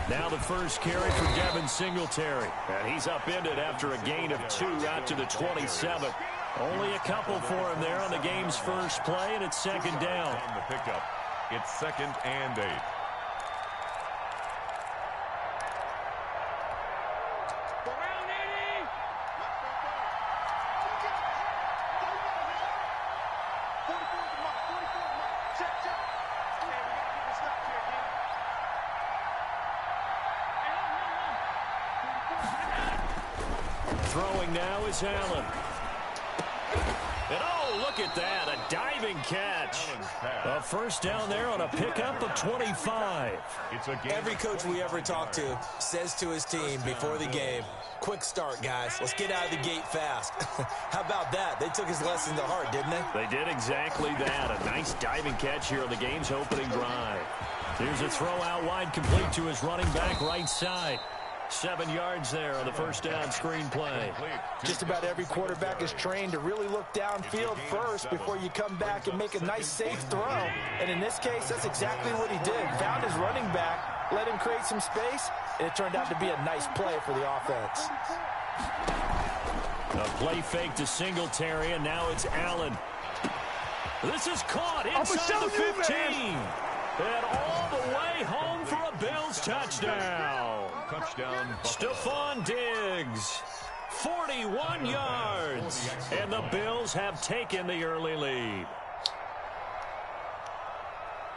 Now the first carry for Devin Singletary. And he's upended after a gain of 2 out to the 27. Only a couple for him there on the game's first play, and it's second down. On the pickup, it's 2nd and 8. Throwing now is Allen. And oh, look at that, a diving catch. A first down there on a pickup of 25. Every coach we ever talk to says to his team before the game, quick start, guys. Let's get out of the gate fast. How about that? They took his lesson to heart, didn't they? They did exactly that. A nice diving catch here on the game's opening drive. Here's a throw out wide, complete to his running back right side. 7 yards there on the first down screen play. Just about every quarterback is trained to really look downfield first before you come back and make a nice safe throw. And in this case, that's exactly what he did. Found his running back, let him create some space, and it turned out to be a nice play for the offense. A play fake to Singletary, and now it's Allen. This is caught inside the 15. And all the way home for a Bills touchdown. Stephon Diggs, 41 yards. And the Bills have taken the early lead.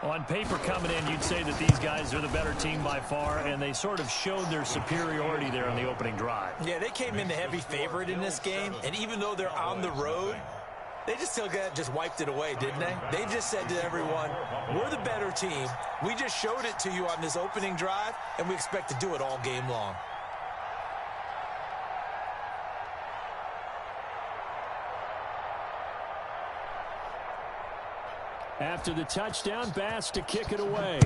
On paper coming in, you'd say that these guys are the better team by far, and they sort of showed their superiority there on the opening drive. Yeah, they came in the heavy favorite in this game, and even though they're on the road, they just wiped it away, didn't they? They just said to everyone, we're the better team. We just showed it to you on this opening drive, and we expect to do it all game long. After the touchdown, Bass to kick it away.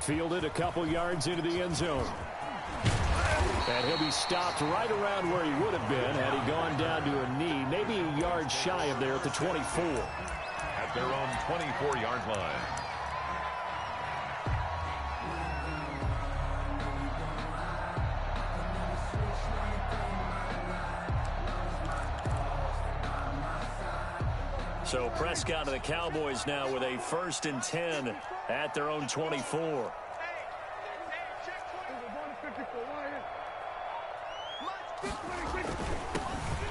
Fielded a couple yards into the end zone. And he'll be stopped right around where he would have been had he gone down to a knee, maybe a yard shy of there at the 24. At their own 24-yard line. So Prescott and the Cowboys now with a 1st and 10 at their own 24.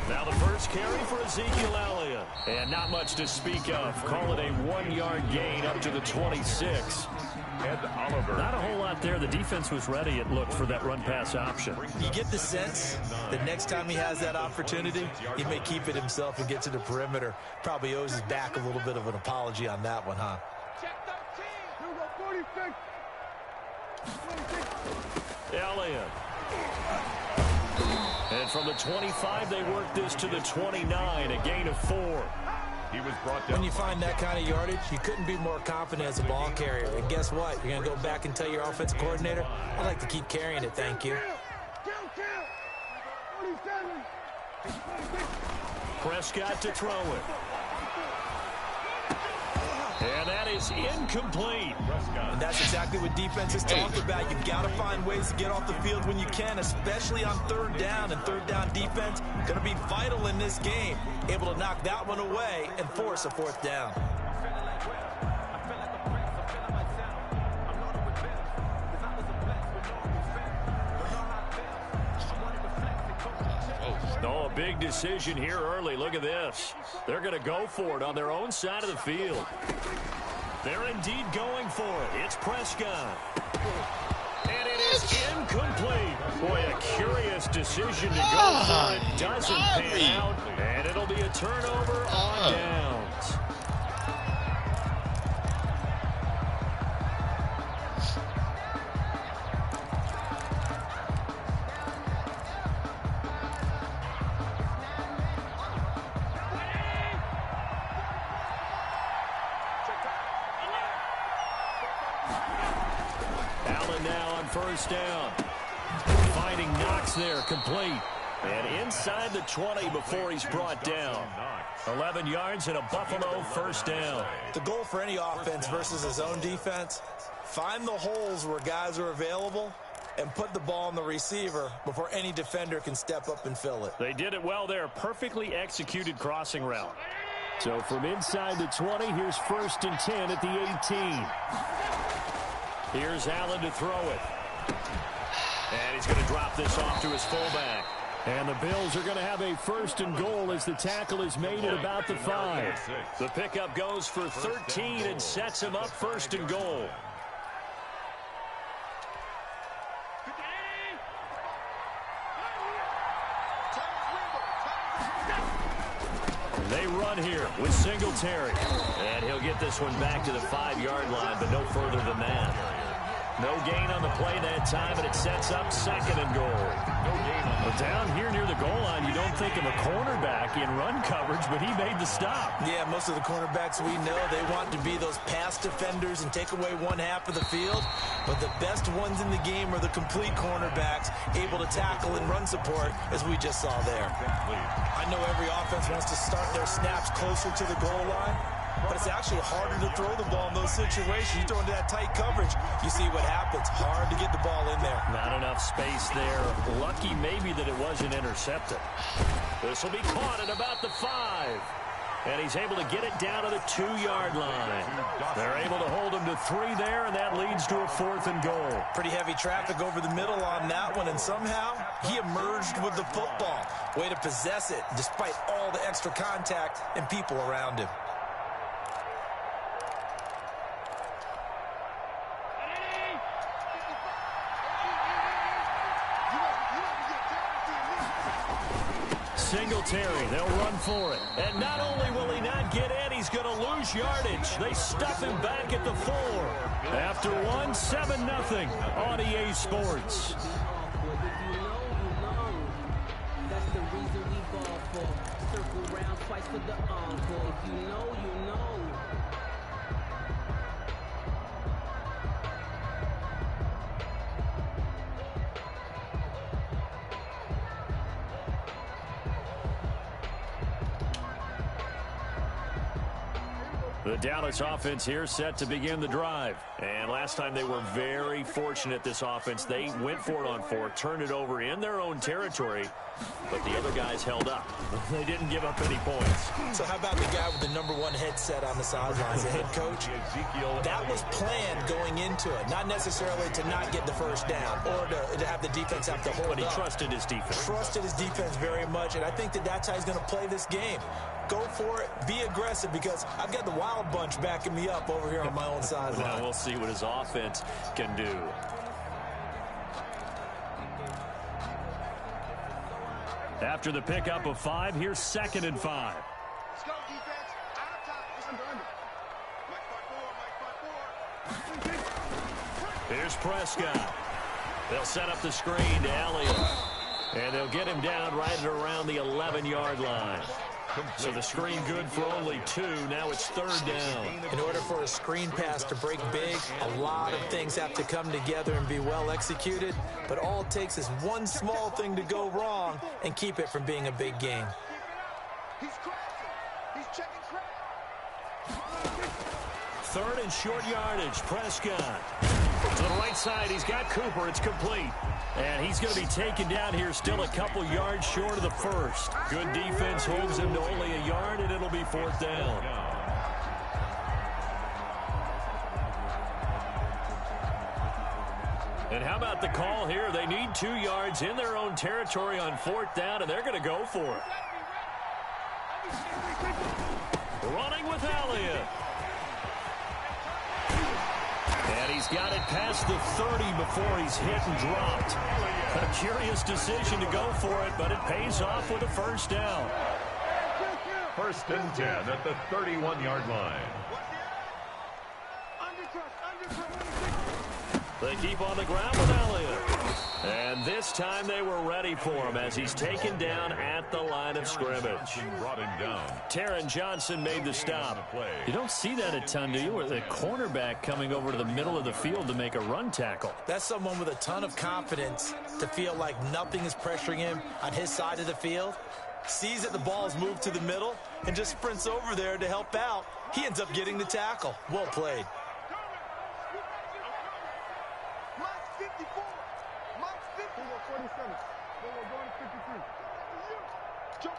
Now the first carry for Ezekiel Elliott. And not much to speak of. Call it a 1-yard gain up to the 26. Ed Oliver. Not a whole lot there. The defense was ready, it looked, for that run-pass option. You get the sense that next time he has that opportunity, he may keep it himself and get to the perimeter. Probably owes his back a little bit of an apology on that one, huh? Elliott. And from the 25, they work this to the 29, a gain of 4. He was brought down. When you find that kind of yardage, you couldn't be more confident as a ball carrier. And guess what? You're going to go back and tell your offensive coordinator, I'd like to keep carrying it, thank you. Prescott to throw it. And that is incomplete. And that's exactly what defenses talk about. You've got to find ways to get off the field when you can, especially on 3rd down. And 3rd down defense going to be vital in this game. Able to knock that one away and force a 4th down. Oh, a big decision here early. Look at this. They're going to go for it on their own side of the field. They're indeed going for it. It's Prescott. And it is incomplete. Boy, a curious decision to go for it. Doesn't pan out. And it'll be a turnover on downs. Allen now on 1st down. Finding Knox there, complete. And inside the 20 before he's brought down. 11 yards and a Buffalo first down. The goal for any offense versus his own defense, find the holes where guys are available and put the ball on the receiver before any defender can step up and fill it. They did it well there. Perfectly executed crossing route. So from inside the 20, here's 1st and 10 at the 18. Here's Allen to throw it. And he's going to drop this off to his fullback. And the Bills are going to have a 1st and goal as the tackle is made at about the 5. The pickup goes for 13 and sets him up 1st and goal. They run here with Singletary. And he'll get this one back to the 5-yard line, but no further than that. No gain on the play that time, and it sets up 2nd and goal. Well, down here near the goal line, you don't think of a cornerback in run coverage, but he made the stop. Yeah, most of the cornerbacks we know, they want to be those pass defenders and take away one half of the field. But the best ones in the game are the complete cornerbacks, able to tackle and run support, as we just saw there. I know every offense wants to start their snaps closer to the goal line, but it's actually harder to throw the ball in those situations. You throw into that tight coverage, you see what happens. Hard to get the ball in there. Not enough space there. Lucky maybe that it wasn't intercepted. This will be caught at about the 5. And he's able to get it down to the 2-yard line. They're able to hold him to 3 there, and that leads to a 4th and goal. Pretty heavy traffic over the middle on that one, and somehow he emerged with the football. Way to possess it despite all the extra contact and people around him. Singletary, they'll run for it. And not only will he not get in, he's going to lose yardage. They stuff him back at the 4. After 1, 7-0 on EA Sports. That's the reason we ball for. Circle round twice for the encore. If you know, you know. The Dallas offense here set to begin the drive. And last time they were very fortunate, this offense. They went for it on 4, turned it over in their own territory, but the other guys held up. They didn't give up any points. So how about the guy with the #1 headset on the sidelines, the head coach? That was planned going into it, not necessarily to not get the first down or to have the defense have to hold up. But he trusted his defense. Trusted his defense very much, and I think that's how he's going to play this game. Go for it, be aggressive, because I've got the Wild Bunch backing me up over here on my own sideline. Now we'll see what his offense can do. After the pickup of 5, here's 2nd and 5. Let's go, defense. Out of time. Here's Prescott. They'll set up the screen to Elliott. And they'll get him down right at around the 11-yard line. So the screen good for only 2. Now it's 3rd down. In order for a screen pass to break big, a lot of things have to come together and be well executed. But all it takes is one small thing to go wrong and keep it from being a big game. He's crashing. He's checking crash. 3rd and short yardage. Prescott. To the right side, he's got Cooper. It's complete. And he's going to be taken down here still a couple yards short of the 1st. Good defense holds him to only a yard, and it'll be 4th down. And how about the call here? They need 2 yards in their own territory on 4th down, and they're going to go for it. Running with Elliott. And he's got it past the 30 before he's hit and dropped. A curious decision to go for it, but it pays off with a 1st down. 1st and 10 at the 31-yard line. They keep on the ground with Elliott. And this time they were ready for him as he's taken down at the line of scrimmage. Brought him down. Taron Johnson made the stop. You don't see that a ton, do you? With a cornerback coming over to the middle of the field to make a run tackle. That's someone with a ton of confidence to feel like nothing is pressuring him on his side of the field. sees that the ball's moved to the middle, and just sprints over there to help out. He ends up getting the tackle. Well played. Mike's 54. Mike's 50. 47. We're going to 53. Jump.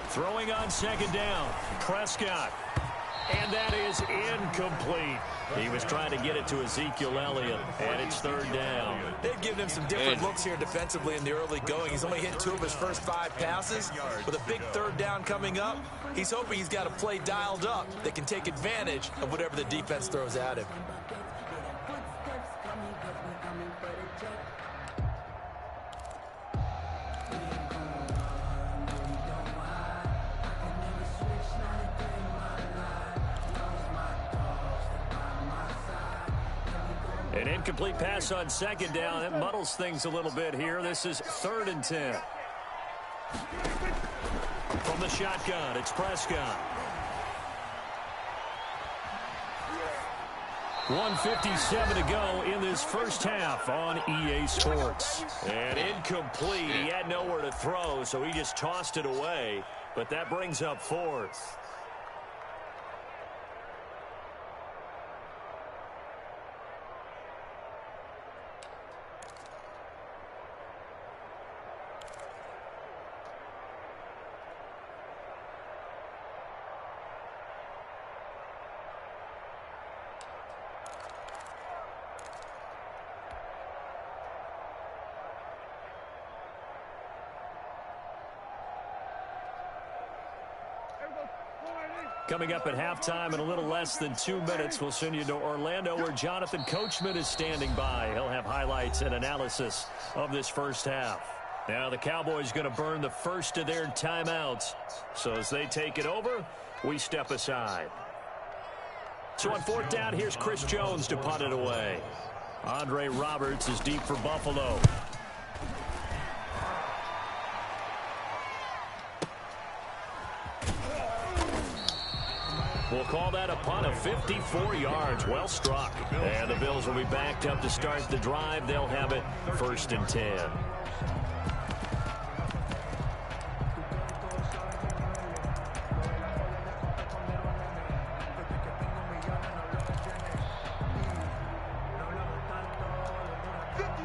Throwing on second down, Prescott. And that is incomplete. He was trying to get it to Ezekiel Elliott, and it's third down. They've given him some different looks here defensively in the early going. He's only hit 2 of his first 5 passes. With a big third down coming up, he's hoping he's got a play dialed up that can take advantage of whatever the defense throws at him. An incomplete pass on second down. That muddles things a little bit here. This is 3rd and 10. From the shotgun, it's Prescott. 1:57 to go in this first half on EA Sports. And incomplete. He had nowhere to throw, so he just tossed it away. But that brings up 4th. Coming up at halftime in a little less than 2 minutes, we'll send you to Orlando where Jonathan Coachman is standing by. He'll have highlights and analysis of this first half. Now the Cowboys going to burn the first of their timeouts. So as they take it over, we step aside. So on 4th down, here's Chris Jones to punt it away. Andre Roberts is deep for Buffalo. We'll call that a punt of 54 yards. Well struck. And the Bills will be backed up to start the drive. They'll have it 1st and 10.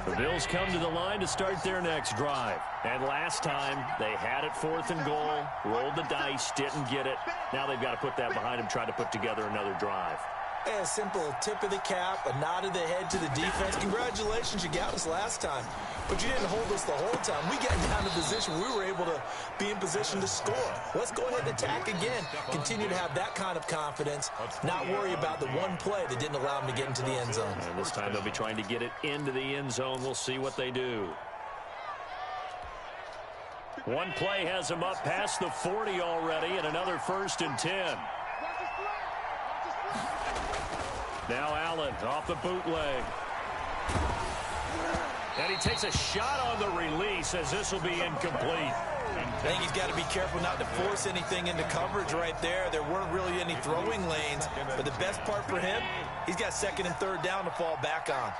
The Bills come to the line to start their next drive. And last time, they had it 4th and goal, rolled the dice, didn't get it. Now they've got to put that behind them, try to put together another drive. A simple tip of the cap, a nod of the head to the defense. Congratulations, you got us last time. But you didn't hold us the whole time. We got down to position. We were able to be in position to score. Let's go ahead and attack again. Continue to have that kind of confidence. Not worry about the one play that didn't allow them to get into the end zone. And this time they'll be trying to get it into the end zone. We'll see what they do. One play has them up past the 40 already, and another 1st and 10. Now Allen off the bootleg. And he takes a shot on the release as this will be incomplete. I think he's got to be careful not to force anything into coverage right there. There weren't really any throwing lanes. But the best part for him, he's got 2nd and 3rd down to fall back on.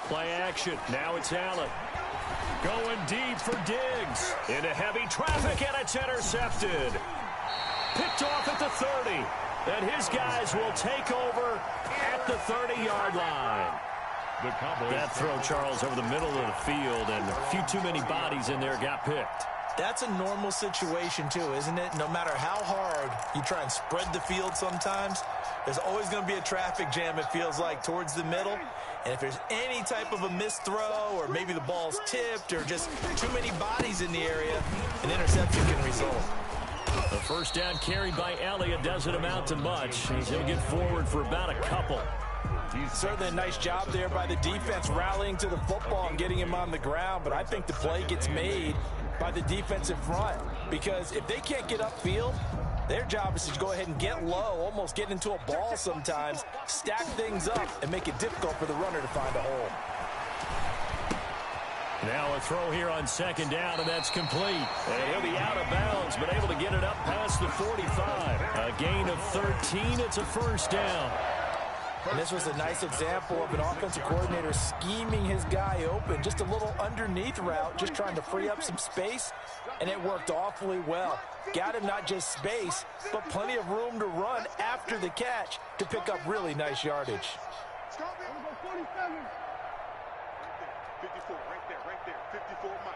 Play action. Now it's Allen. Going deep for Diggs. Into heavy traffic, and it's intercepted. Picked off at the 30. And his guys will take over at the 30-yard line. That throw, Charles, over the middle of the field, and a few too many bodies in there got picked. That's a normal situation, too, isn't it? No matter how hard you try and spread the field sometimes, there's always going to be a traffic jam, it feels like, towards the middle. And if there's any type of a missed throw, or maybe the ball's tipped, or just too many bodies in the area, an interception can result. The first down carried by Elliott doesn't amount to much. He's going to get forward for about a couple. Certainly a nice job there by the defense rallying to the football and getting him on the ground, but I think the play gets made by the defensive front, because if they can't get upfield, their job is to go ahead and get low, almost get into a ball sometimes, stack things up, and make it difficult for the runner to find a hole. Now a throw here on second down, and that's complete. And he'll be out of bounds, but able to get it up past the 45. A gain of 13. It's a first down. And this was a nice example of an offensive coordinator scheming his guy open. Just a little underneath route, just trying to free up some space, and it worked awfully well. Got him not just space, but plenty of room to run after the catch to pick up really nice yardage. 54, right there, 54 Mike.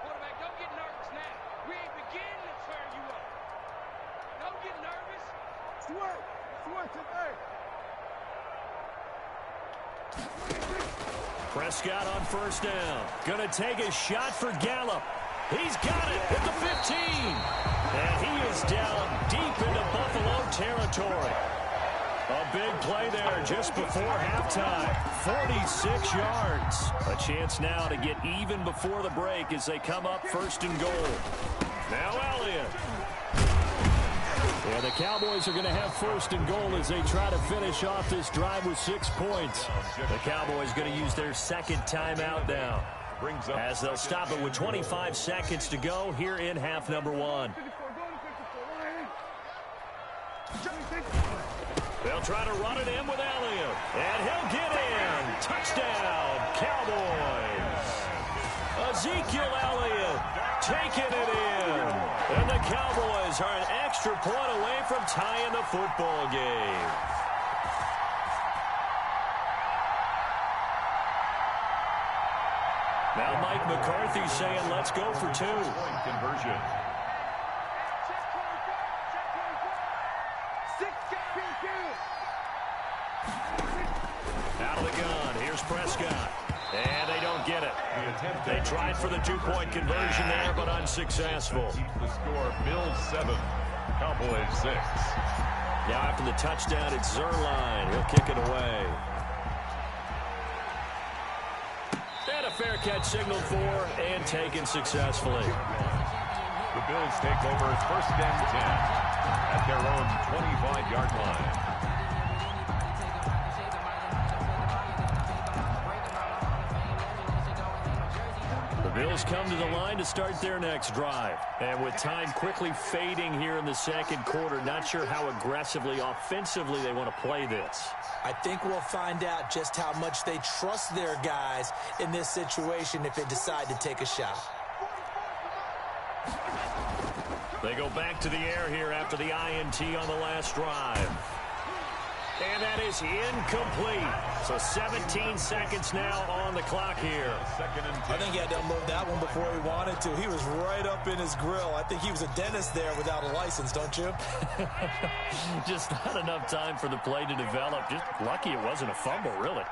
Quarterback, don't get nervous now. We ain't beginning to turn you up. Don't get nervous. Switch it, hey. Prescott on first down. Gonna take a shot for Gallup. He's got it at the 15. And he is down deep into Buffalo territory. A big play there just before halftime. 46 yards. A chance now to get even before the break as they come up first and goal. Now Elliott. Yeah, the Cowboys are going to have first and goal as they try to finish off this drive with 6 points. The Cowboys going to use their second timeout now, as they'll stop it with 25 seconds to go here in half number 1. They'll try to run it in with Elliott, and he'll get in. Touchdown, Cowboys. Ezekiel Elliott taking it in. And the Cowboys are an extra point away from tying the football game. Now Mike McCarthy saying, let's go for 2. Point conversion. Out of the gun, here's Prescott. And they don't get it. They tried for the 2-point conversion there, but unsuccessful. Keep the score, Bills 7, Cowboys 6. Now after the touchdown, it's Zerline. He'll kick it away. And a fair catch signaled for and taken successfully. The Bills take over first and 10 at their own 25-yard line. The Bills come to the line to start their next drive. And with time quickly fading here in the second quarter, not sure how aggressively, offensively they want to play this. I think we'll find out just how much they trust their guys in this situation if they decide to take a shot. They go back to the air here after the INT on the last drive. And that is incomplete. So 17 seconds now on the clock here. I think he had to unload that one before he wanted to. He was right up in his grill. I think he was a dentist there without a license, don't you? Just not enough time for the play to develop. Just lucky it wasn't a fumble, really.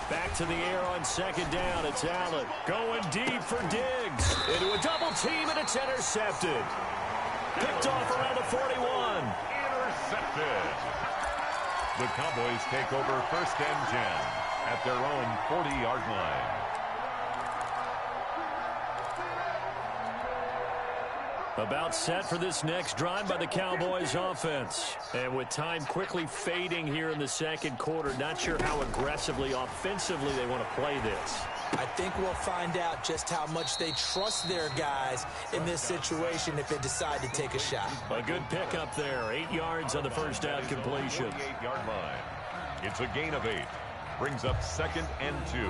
Back to the air on second down. It's Allen going deep for Diggs. Into a double team, and it's intercepted. Picked off around the 41. Intercepted. The Cowboys take over first and 10 at their own 40-yard line. About set for this next drive by the Cowboys offense. And with time quickly fading here in the second quarter, not sure how aggressively, offensively they want to play this. I think we'll find out just how much they trust their guys in this situation if they decide to take a shot. A good pickup there. 8 yards on the first down completion. 48-yard line. It's a gain of 8. Brings up second and 2.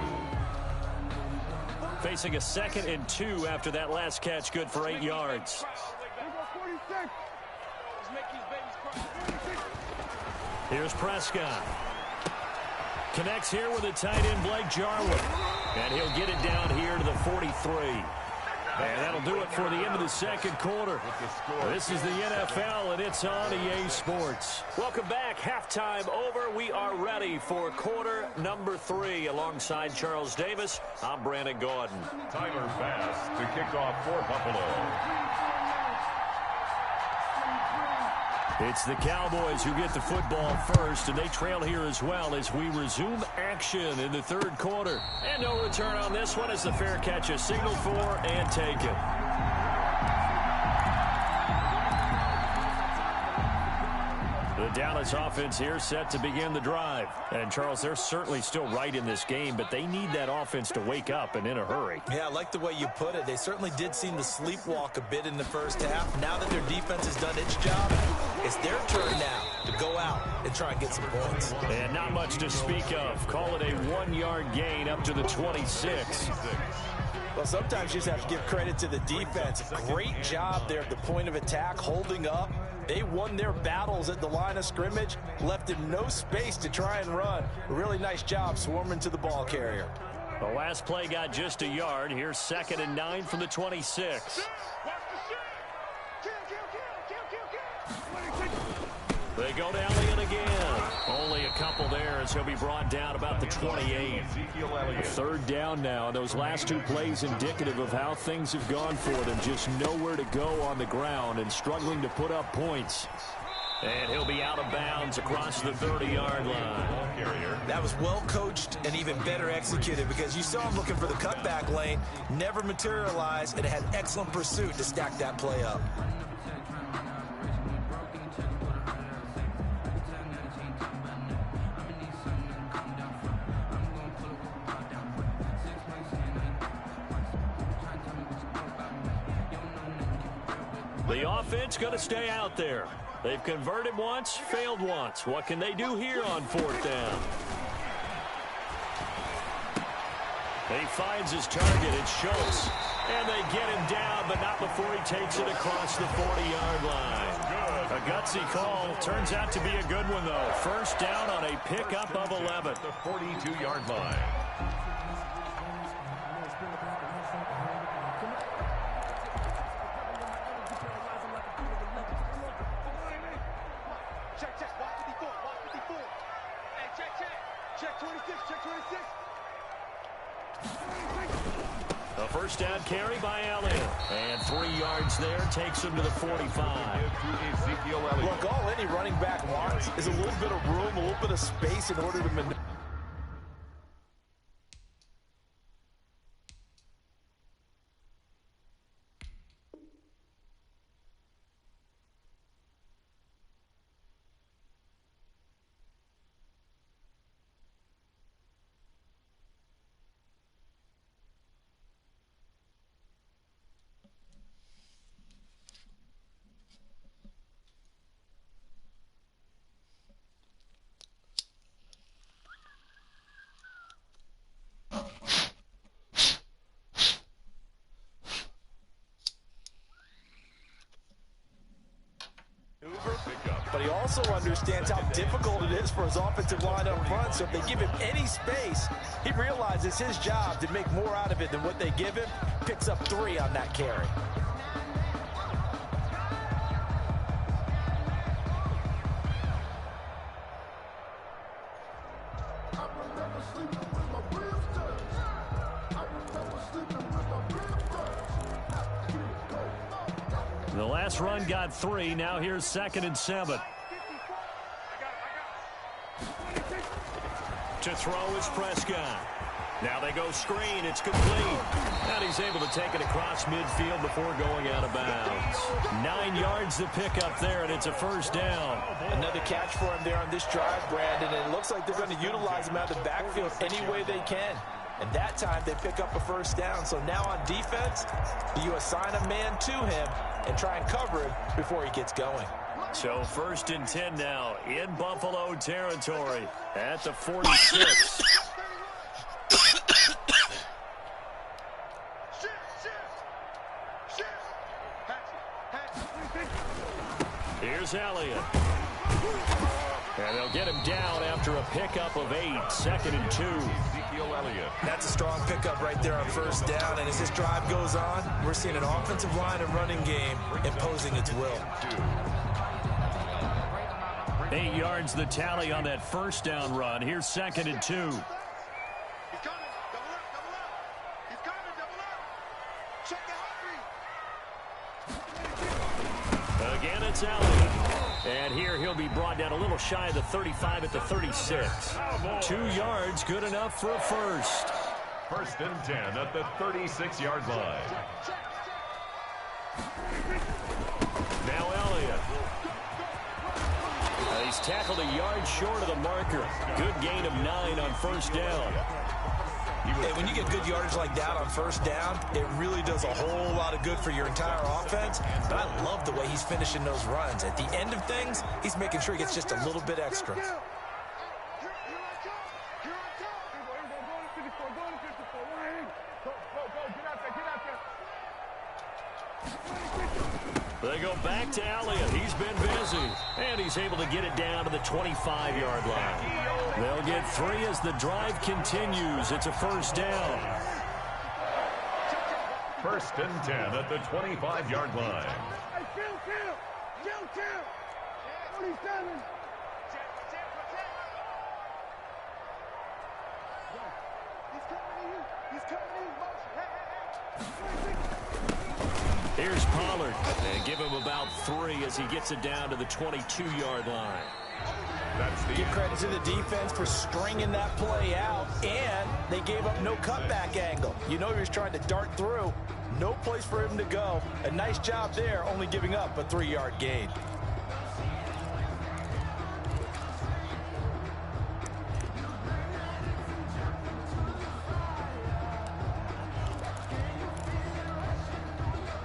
Facing a second and 2 after that last catch, good for 8 yards. Here's Prescott. Connects here with a tight end, Blake Jarwin. And he'll get it down here to the 43. And that'll do it for the end of the second quarter. This is the NFL, and it's on EA Sports. Welcome back. Halftime over. We are ready for quarter number 3. Alongside Charles Davis, I'm Brandon Gordon. Tyler Bass to kick off for Buffalo. It's the Cowboys who get the football first, and they trail here as well as we resume action in the third quarter. And no return on this one as the fair catch is signaled for and taken. The The Dallas offense here set to begin the drive. And, Charles, they're certainly still right in this game, but they need that offense to wake up and in a hurry. Yeah, I like the way you put it. They certainly did seem to sleepwalk a bit in the first half. Now that their defense has done its job, it's their turn now to go out and try and get some points. And not much to speak of. Call it a 1-yard gain up to the 26. Well, sometimes you just have to give credit to the defense. Great job there at the point of attack, holding up. They won their battles at the line of scrimmage, left him no space to try and run. A really nice job swarming to the ball carrier. The last play got just a yard. Here's 2nd and 9 from the 26. They go to Elliott again. Only a couple there as he'll be brought down about the 28. 3rd down now. Those last 2 plays indicative of how things have gone for them. Just nowhere to go on the ground and struggling to put up points. And he'll be out of bounds across the 30-yard line. That was well coached and even better executed because you saw him looking for the cutback lane, never materialized, and had excellent pursuit to stack that play up. The offense going to stay out there. They've converted once, failed once. What can they do here on 4th down? He finds his target. It's Schultz. And they get him down, but not before he takes it across the 40-yard line. A gutsy call. Turns out to be a good one, though. 1st down on a pickup of 11. The 42-yard line. A 1st down carry by Elliott. And 3 yards there takes him to the 45. Look, all any running back wants is a little bit of room, a little bit of space in order to maneuver. But he also understands how difficult it is for his offensive line up front. So if they give him any space, he realizes his job to make more out of it than what they give him. Picks up 3 on that carry. The last run got 3. Now here's 2nd and 7. To throw is Prescott. Now they go screen. It's complete. And he's able to take it across midfield before going out of bounds. 9 yards to pick up there, and it's a 1st down. Another catch for him there on this drive, Brandon. And it looks like they're going to utilize him out of the backfield any way they can. And that time they pick up a 1st down. So now on defense, you assign a man to him and try and cover him before he gets going. So 1st and 10 now in Buffalo territory at the 46. Here's Elliott. And they'll get him down after a pickup of 8, 2nd and 2. That's a strong pickup right there on 1st down. And as this drive goes on, we're seeing an offensive line and running game imposing its will. 8 yards the tally on that 1st down run. Here's 2nd and 2. Again, it's Elliott. And here he'll be brought down a little shy of the 35 at the 36. 2 yards, good enough for a 1st. 1st and 10 at the 36-yard line. Now Elliott. He's tackled a yard short of the marker. Good gain of 9 on first down. Hey, when you get good yardage like that on first down, it really does a whole lot of good for your entire offense. But I love the way he's finishing those runs. At the end of things, he's making sure he gets just a little bit extra. They go back to Elliott. He's been busy. And he's able to get it down to the 25-yard line. They'll get 3 as the drive continues. It's a first down. 1st and 10 at the 25-yard line. Here's Pollard. And give him about 3 as he gets it down to the 22-yard line. Give credit to the defense for stringing that play out, and they gave up no cutback angle. You know he was trying to dart through. No place for him to go. A nice job there, only giving up a 3-yard gain.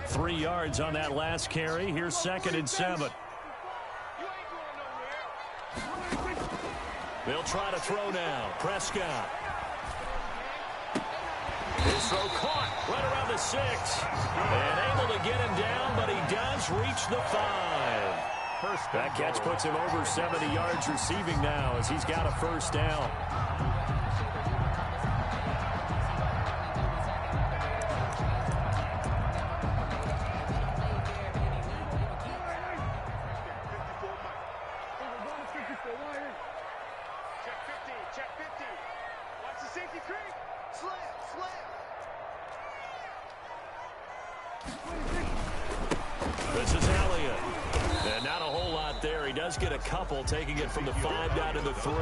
Three yards on that last carry. Here's 2nd and 7. They'll try to throw now. Prescott. His throw caught right around the 6. And able to get him down, but he does reach the 5. That catch puts him over 70 yards receiving now as he's got a first down. This is Elliott. And not a whole lot there. He does get a couple, taking it from the 5 down to the 3.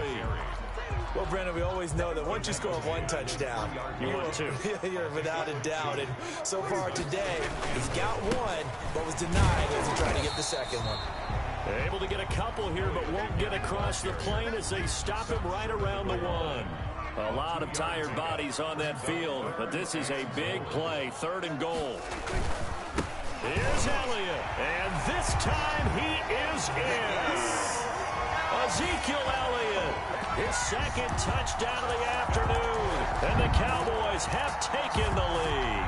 Well, Brandon, we always know that once you score 1 touchdown, you want 2. You're without a doubt. And so far today, he's got 1, but was denied as he tried to get the 2nd one. They're able to get a couple here, but won't get across the plane as they stop him right around the 1. A lot of tired bodies on that field, but this is a big play. 3rd and goal. Here's Elliott, and this time he is in. Ezekiel Elliott, his 2nd touchdown of the afternoon, and the Cowboys have taken the lead.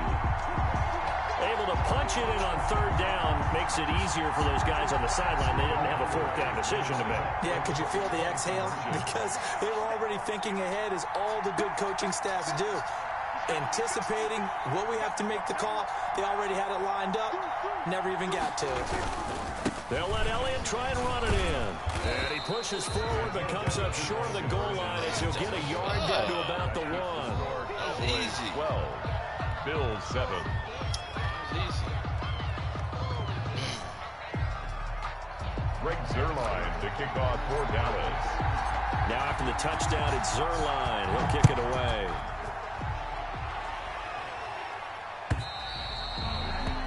Able to punch it in on 3rd down makes it easier for those guys on the sideline. They didn't have a 4th down decision to make. Yeah, could you feel the exhale? Because they were already thinking ahead, as all the good coaching staffs do. Anticipating what we have to make the call. They already had it lined up. Never even got to it. They'll let Elliott try and run it in. And he pushes forward but comes up short of the goal line as he'll get a yard down to about the 1. Easy. 12. Bills 7. Greg Zuerlein to kick off for Dallas. Now after the touchdown, it's Zuerlein. He'll kick it away.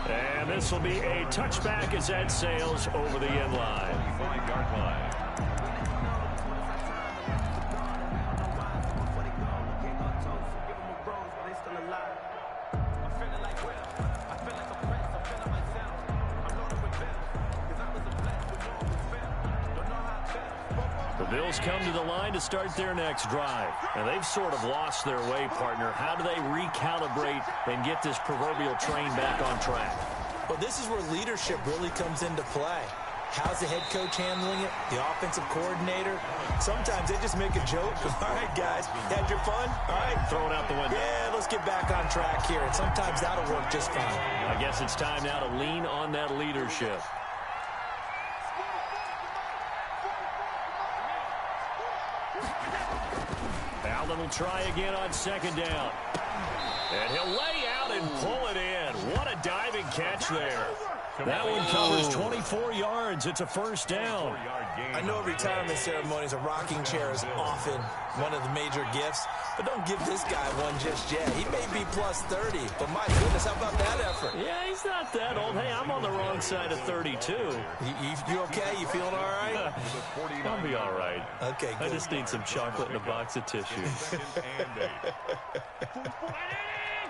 And this will be a touchback as that sails over the end line. 5-yard line. The Bills come to the line to start their next drive. And they've sort of lost their way, partner. How do they recalibrate and get this proverbial train back on track? Well, this is where leadership really comes into play. How's the head coach handling it? The offensive coordinator? Sometimes they just make a joke. All right, guys, had your fun? All right. Throw it out the window. Yeah, let's get back on track here. And sometimes that'll work just fine. I guess it's time now to lean on that leadership. Allen will try again on 2nd down. And he'll lay out and pull it in. What a diving catch there. That one covers 24 yards. It's a first down. I know retirement ceremonies, a rocking chair is often one of the major gifts, but don't give this guy one just yet. He may be plus 30, but my goodness, how about that effort? Yeah, he's not that old. Hey, I'm on the wrong side of 32. You okay? You feeling all right? I'll be all right. Okay, good. I just need some chocolate and a box of tissue.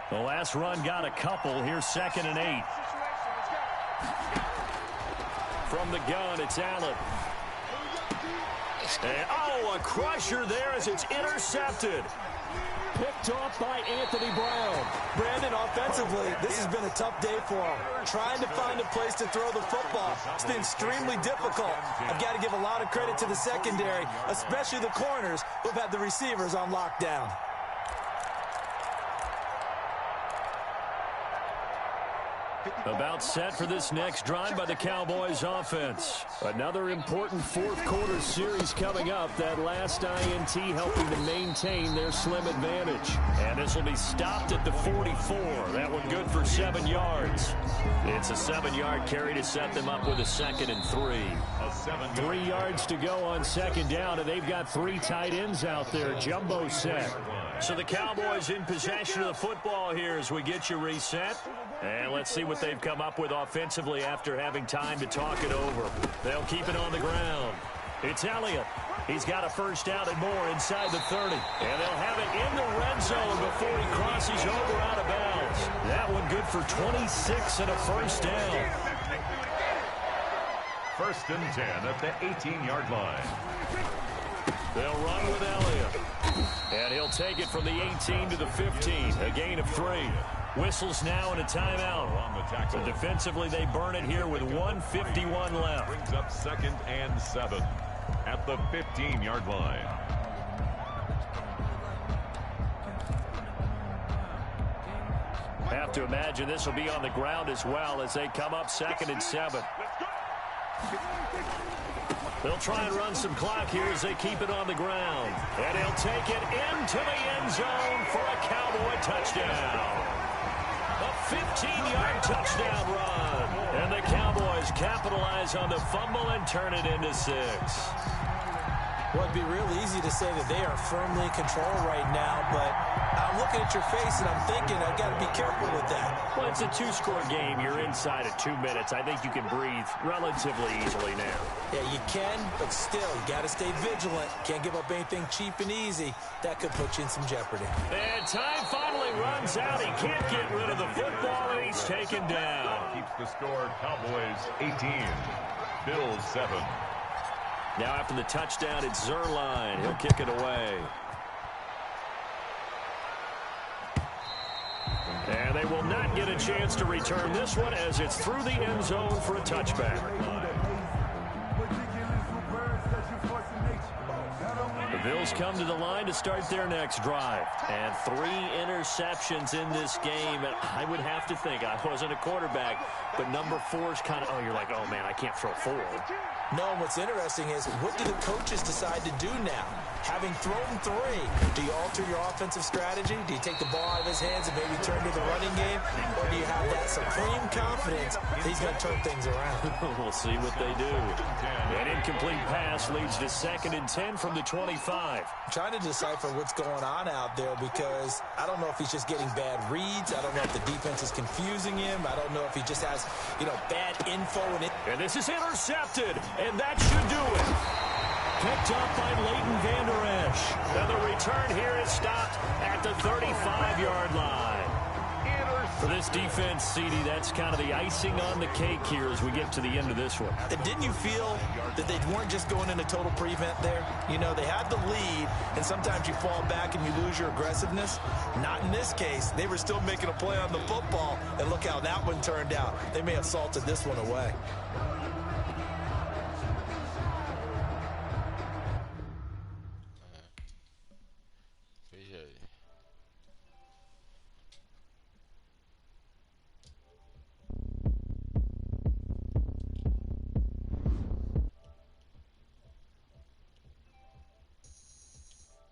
The last run got a couple. Here's 2nd and 8. From the gun, it's Allen. And, a crusher there as it's intercepted. Picked off by Anthony Brown. Brandon, offensively, this has been a tough day for him. Trying to find a place to throw the football. It's been extremely difficult. I've got to give a lot of credit to the secondary, especially the corners who've had the receivers on lockdown. About set for this next drive by the Cowboys offense. Another important fourth-quarter series coming up. That last INT helping to maintain their slim advantage. And this will be stopped at the 44. That one good for 7 yards. It's a 7-yard carry to set them up with a 2nd and 3. 3 yards to go on 2nd down, and they've got 3 tight ends out there. Jumbo set. So the Cowboys in possession of the football here as we get you reset. And let's see what they've come up with offensively after having time to talk it over. They'll keep it on the ground. It's Elliott. He's got a first down and more inside the 30. And they'll have it in the red zone before he crosses over out of bounds. That one good for 26 and a first down. 1st and 10 at the 18-yard line. They'll run with Elliott. And he'll take it from the 18 to the 15. A gain of 3. Whistles now and a timeout. So defensively, they burn it here with 1:51 left. Brings up 2nd and 7 at the 15-yard line. Have to imagine this will be on the ground as well as they come up 2nd and 7. They'll try and run some clock here as they keep it on the ground. And he'll take it into the end zone for a Cowboy touchdown. A 15-yard touchdown run. And the Cowboys capitalize on the fumble and turn it into 6. Well, it'd be real easy to say that they are firmly in control right now, but I'm looking at your face and I'm thinking I've got to be careful with that. Well, it's a 2-score game. You're inside of 2 minutes. I think you can breathe relatively easily now. Yeah, you can, but still, you got to stay vigilant. Can't give up anything cheap and easy. That could put you in some jeopardy. And time finally runs out. He can't get rid of the football, and he's taken down. Keeps the score Cowboys 18, Bills 7. Now after the touchdown, it's Zerline. He'll kick it away. And they will not get a chance to return this one as it's through the end zone for a touchback. The Bills come to the line to start their next drive. And 3 interceptions in this game. And I would have to think, I wasn't a quarterback, but number 4 is kind of, you're like, oh, man, I can't throw 4. No, and what's interesting is, what do the coaches decide to do now? Having thrown 3, do you alter your offensive strategy? Do you take the ball out of his hands and maybe turn to the running game? Or do you have that supreme confidence that he's going to turn things around? We'll see what they do. An incomplete pass leads to 2nd and 10 from the 25. I'm trying to decipher what's going on out there because I don't know if he's just getting bad reads. I don't know if the defense is confusing him. I don't know if he just has, bad info. And this is intercepted, and that should do it. Picked up by Leighton Vander Esch. And the return here is stopped at the 35-yard line. For this defense, CD, that's kind of the icing on the cake here as we get to the end of this one. And didn't you feel that they weren't just going into total prevent there? They had the lead, and sometimes you fall back and you lose your aggressiveness. Not in this case. They were still making a play on the football, and look how that one turned out. They may have salted this one away.